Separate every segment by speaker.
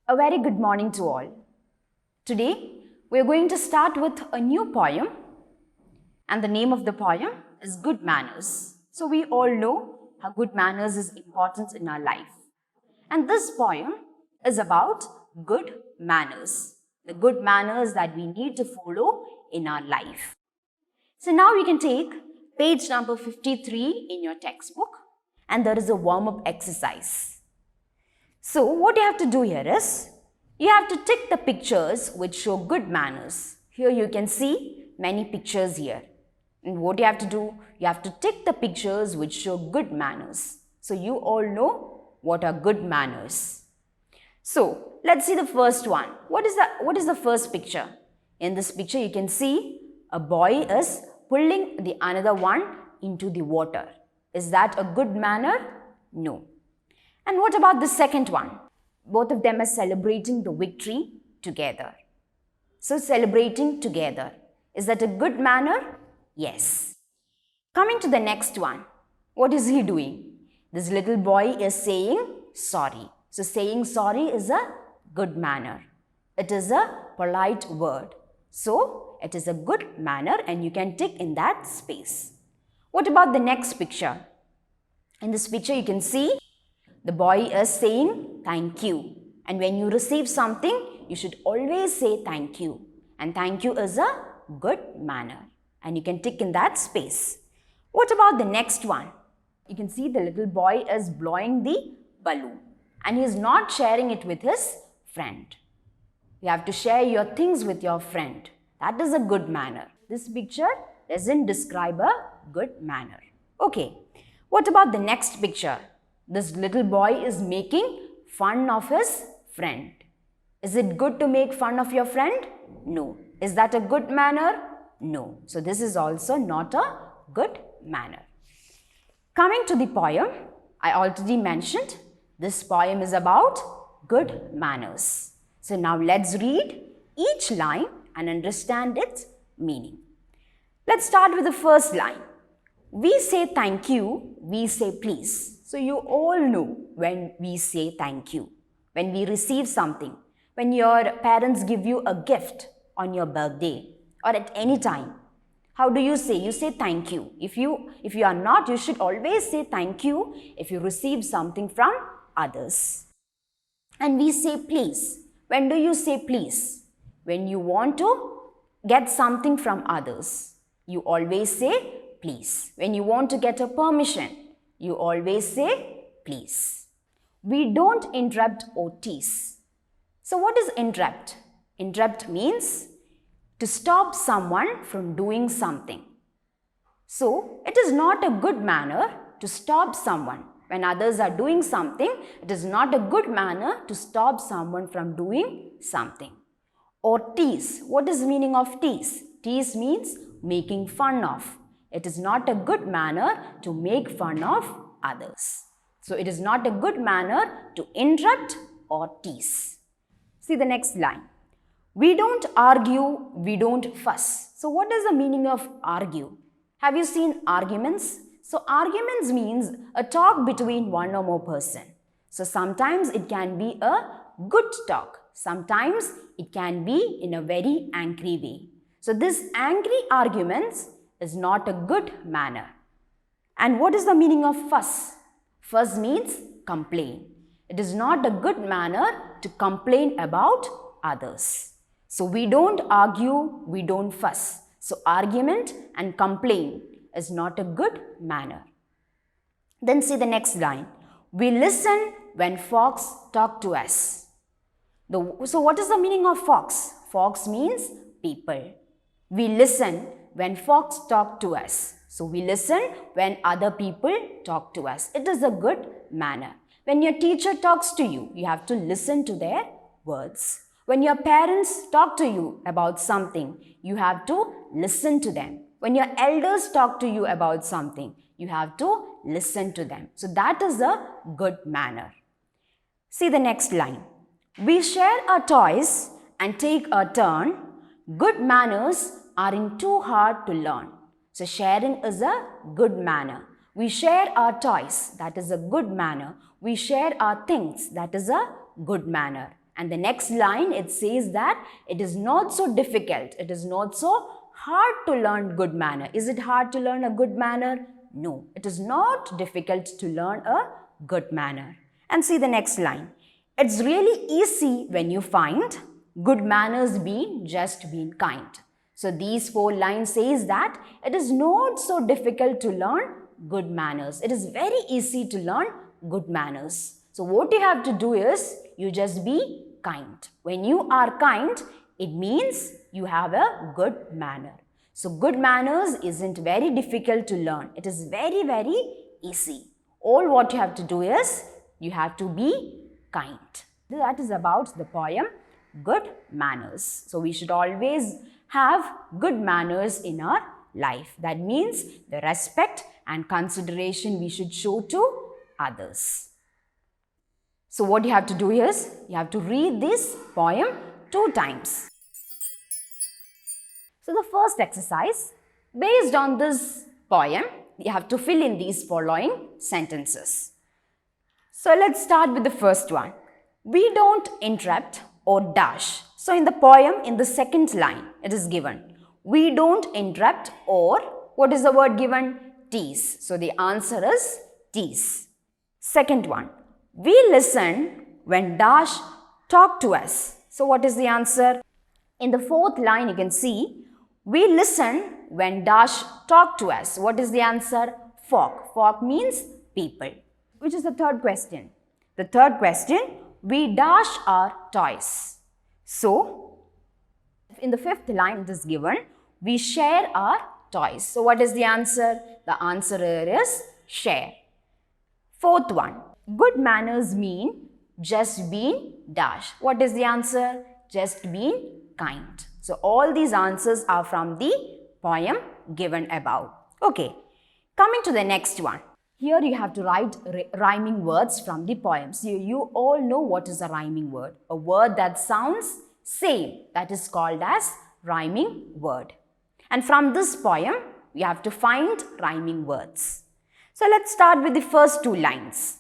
Speaker 1: A very good morning to all. Today, we are going to start with a new poem, and the name of the poem is Good Manners. So, we all know how good manners is important in our life. And this poem is about good manners, the good manners that we need to follow in our life. So, now we can take page number 53 in your textbook, and there is a warm up exercise. So, what you have to do here is, you have to tick the pictures which show good manners. Here you can see many pictures here. And what you have to do, you have to tick the pictures which show good manners. So, you all know what are good manners. So, let's see the first one. What is the first picture? In this picture, you can see a boy is pulling the another one into the water. Is that a good manner? No. And what about the second one? Both of them are celebrating the victory together. So, celebrating together. Is that a good manner? Yes. Coming to the next one. What is he doing? This little boy is saying sorry. So, saying sorry is a good manner. It is a polite word. So, it is a good manner and you can tick in that space. What about the next picture? In this picture, you can see the boy is saying thank you. And when you receive something, you should always say thank you. And thank you is a good manner. And you can tick in that space. What about the next one? You can see the little boy is blowing the balloon. And he is not sharing it with his friend. You have to share your things with your friend. That is a good manner. This picture doesn't describe a good manner. Okay. What about the next picture? This little boy is making fun of his friend. Is it good to make fun of your friend? No. Is that a good manner? No. So, this is also not a good manner. Coming to the poem, I already mentioned this poem is about good manners. So, now let's read each line and understand its meaning. Let's start with the first line. We say thank you, we say please. So, you all know when we say thank you, when we receive something, when your parents give you a gift on your birthday or at any time. How do you say? You say thank you. If you are not, you should always say thank you if you receive something from others. And we say please. When do you say please? When you want to get something from others. You always say please. When you want to get a permission, you always say please. We don't interrupt or tease. So what is interrupt? Interrupt means to stop someone from doing something. So it is not a good manner to stop someone. When others are doing something, it is not a good manner to stop someone from doing something. Or tease. What is the meaning of tease? Tease means making fun of. It is not a good manner to make fun of others. So, it is not a good manner to interrupt or tease. See the next line. We don't argue, we don't fuss. So, what is the meaning of argue? Have you seen arguments? So, arguments means a talk between one or more person. So, sometimes it can be a good talk. Sometimes it can be in a very angry way. So, this angry arguments is not a good manner. And what is the meaning of fuss? Fuss means complain. It is not a good manner to complain about others. So, we don't argue, we don't fuss. So, argument and complain is not a good manner. Then see the next line. We listen when folks talk to us. So, what is the meaning of folks? Folks means people. We listen when folks talk to us. So, we listen when other people talk to us. It is a good manner. When your teacher talks to you, you have to listen to their words. When your parents talk to you about something, you have to listen to them. When your elders talk to you about something, you have to listen to them. So, that is a good manner. See the next line. We share our toys and take our turn. Good manners aren't too hard to learn. So, sharing is a good manner. We share our toys, that is a good manner. We share our things, that is a good manner. And the next line, it says that it is not so difficult, it is not so hard to learn good manner. Is it hard to learn a good manner? No, it is not difficult to learn a good manner. And see the next line. It's really easy when you find good manners being just being kind. So these 4 lines says that it is not so difficult to learn good manners. It is very easy to learn good manners. So what you have to do is you just be kind. When you are kind, it means you have a good manner. So good manners isn't very difficult to learn. It is very, very easy. All what you have to do is you have to be kind. That is about the poem Good Manners. So we should always have good manners in our life. That means the respect and consideration we should show to others. So what you have to do is you have to read this poem 2 times. So the first exercise, based on this poem, you have to fill in these following sentences. So let's start with the first one. We don't interrupt or dash. So in the poem, in the second line, it is given. We don't interrupt or, what is the word given? Tease. So the answer is tease. Second one. We listen when dash talk to us. So what is the answer? In the fourth line, you can see, we listen when dash talk to us. What is the answer? Folk. Folk means people. Which is the third question? The third question, we dash our toys. So, in the fifth line it is given, we share our toys. So, what is the answer? The answer here is share. Fourth one, good manners mean just being dash. What is the answer? Just being kind. So, all these answers are from the poem given above. Okay, coming to the next one. Here you have to write rhyming words from the poems. You all know what is a rhyming word. A word that sounds same. That is called as rhyming word. And from this poem, we have to find rhyming words. So let's start with the first 2 lines.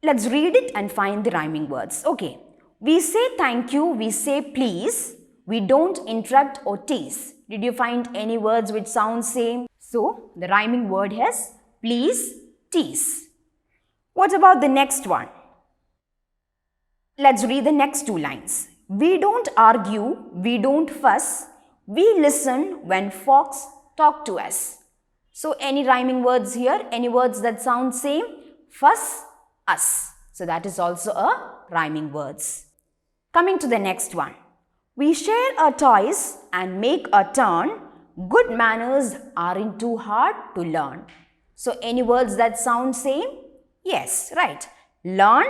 Speaker 1: Let's read it and find the rhyming words. Okay. We say thank you, we say please. We don't interrupt or tease. Did you find any words which sound same? So the rhyming word is please, tease. What about the next one? Let's read the next 2 lines. We don't argue, we don't fuss, we listen when folks talk to us. So any rhyming words here? Any words that sound same? Fuss, us. So that is also a rhyming words. Coming to the next one. We share our toys and make a turn. Good manners aren't too hard to learn. So any words that sound same? Yes, right. Learn,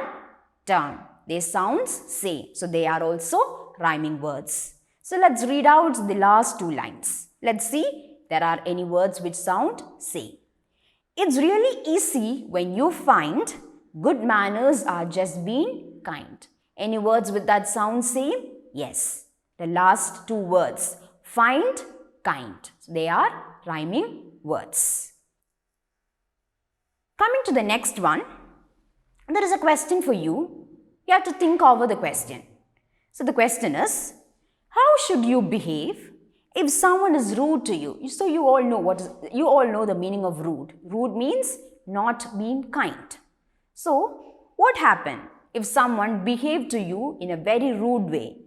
Speaker 1: turn. They sound same. So they are also rhyming words. So let's read out the last 2 lines. Let's see there are any words which sound same. It's really easy when you find good manners are just being kind. Any words with that sound same? Yes. The last 2 words. Find, kind. So they are rhyming words. Coming to the next one, there is a question for you. You have to think over the question. So the question is, how should you behave if someone is rude to you? So you all know the meaning of rude. Rude means not being kind. So what happened if someone behaved to you in a very rude way?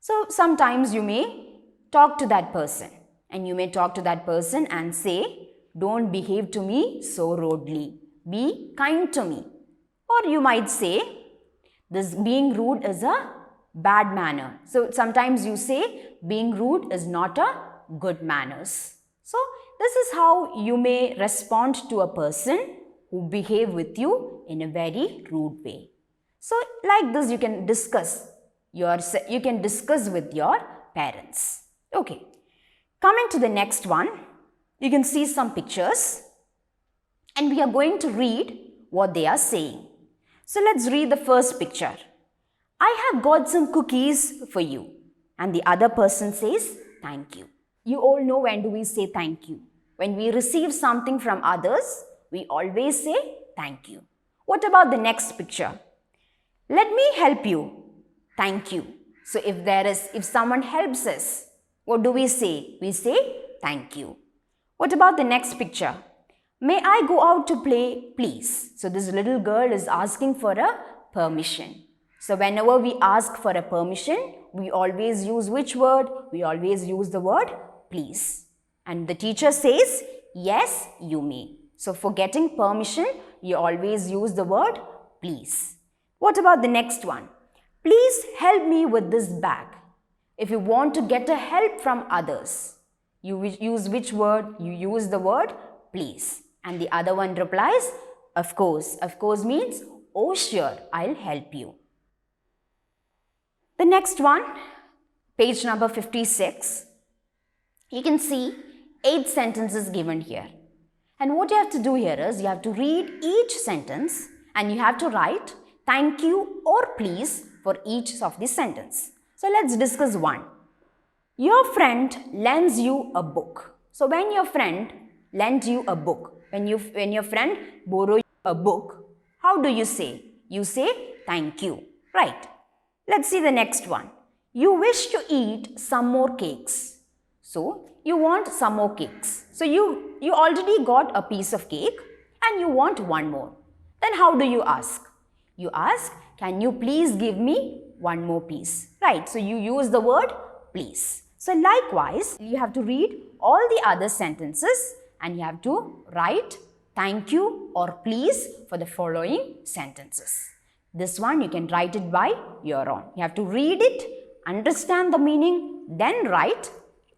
Speaker 1: So sometimes you may talk to that person and you may talk to that person and say, don't behave to me so rudely. Be kind to me. Or you might say, this being rude is a bad manner. So sometimes you say being rude is not a good manners. So this is how you may respond to a person who behave with you in a very rude way. So like this you can discuss with your parents. Okay. Coming to the next one, you can see some pictures and we are going to read what they are saying. So let's read the first picture. I have got some cookies for you. And the other person says, thank you. You all know when do we say thank you. When we receive something from others, we always say thank you. What about the next picture? Let me help you. thank you. So if someone helps us, what do we say? We say thank you. What about the next picture? May I go out to play, please? So this little girl is asking for a permission. So whenever we ask for a permission, we always use which word? We always use the word please. And the teacher says, yes, you may. So for getting permission, you always use the word please. What about the next one? Please help me with this bag. If you want to get a help from others, you use which word? You use the word please. And the other one replies, of course. Of course means, oh sure, I'll help you. The next one, page number 56. You can see 8 sentences given here. And what you have to do here is, you have to read each sentence and you have to write thank you or please for each of the sentence. So let's discuss one. Your friend lends you a book. So when your friend lends you a book, when your friend borrows a book, how do you say? You say thank you, right? Let's see the next one. You wish to eat some more cakes. So you want some more cakes. So you already got a piece of cake and you want one more. Then how do you ask? You ask, can you please give me one more piece? Right, so you use the word please. So likewise, you have to read all the other sentences and you have to write thank you or please for the following sentences. This one you can write it by your own. You have to read it, understand the meaning, then write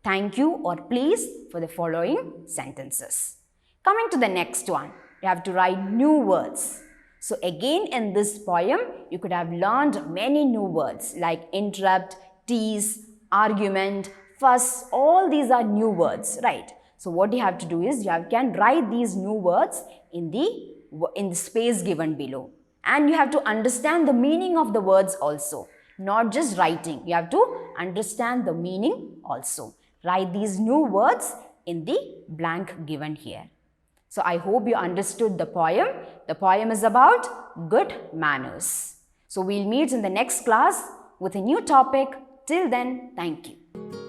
Speaker 1: thank you or please for the following sentences. Coming to the next one, you have to write new words. So again in this poem, you could have learned many new words like interrupt, tease, argument, fuss, all these are new words, right? So what you have to do is, you can write these new words in the space given below. And you have to understand the meaning of the words also, not just writing. You have to understand the meaning also. Write these new words in the blank given here. So I hope you understood the poem. The poem is about good manners. So we'll meet in the next class with a new topic. Till then, thank you.